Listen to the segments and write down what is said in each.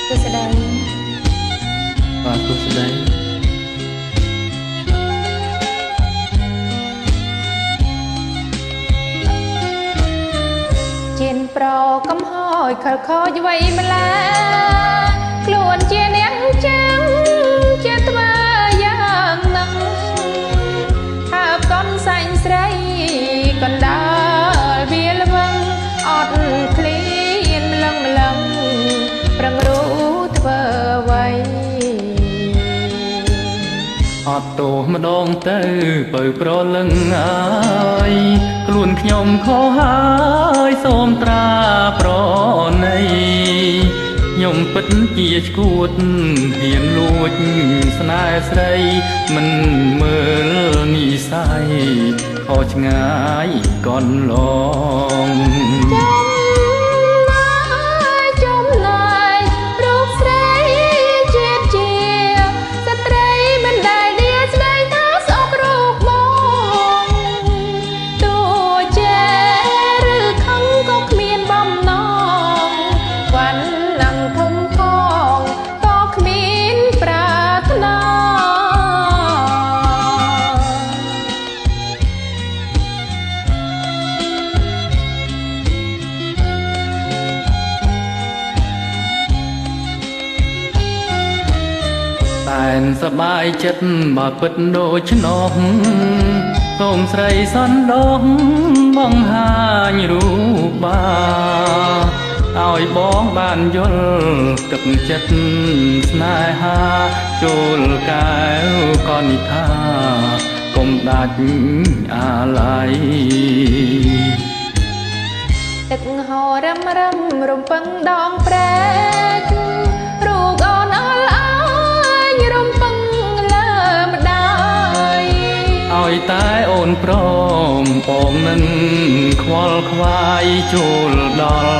គឺស្ដីបាទគឺស្ដីជៀនប្រកំហើយខលខូចវ័យម្លាខ្លួនជាអ្នកចាំងជាត្បាយ៉ាងនឹងហើបកនសាញ់ស្រីកណ្ដាលវាល្វឹងអត់ឃ្លានម្លឹងម្លឹងប្រឹងរូធ្វើអ្វីអត់ទោសម្ដងទៅបើប្រលឹងអើយខ្លួនខ្ញុំខុសហើយសូមត្រាប្រណីខ្ញុំពិតជាឈួតហ៊ានលួចស្នេហ៍ស្រីមិនមើលនិស័យខុសឆ្ងាយកន្លងតែនសប្បាយចិត្តបើពិតដូច្នោះសូមស្រីសន្ទោសបង្ហាញរូបបាឲ្យបងបានយល់ទឹកចិត្តស្នេហាចូលកែវកនិថាកុំដាច់អាឡ័យទឹកហោរឹមរឹមរំពឹងដងព្រែករូបអូនអល់អើយរំពឹងលើម្ដាយឲ្យតែអូនព្រមបងនឹងខ្វល់ខ្វាយចូលដល់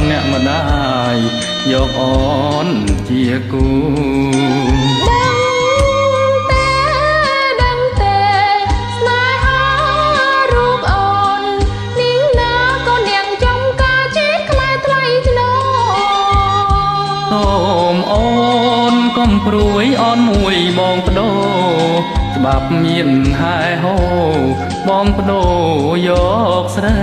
អ្នកម្ដាយយកអូនជាគូសូមអូនកុំព្រួយអនមួយបងបដូរច្បាប់មានហែហូបងបដូរយកស្រី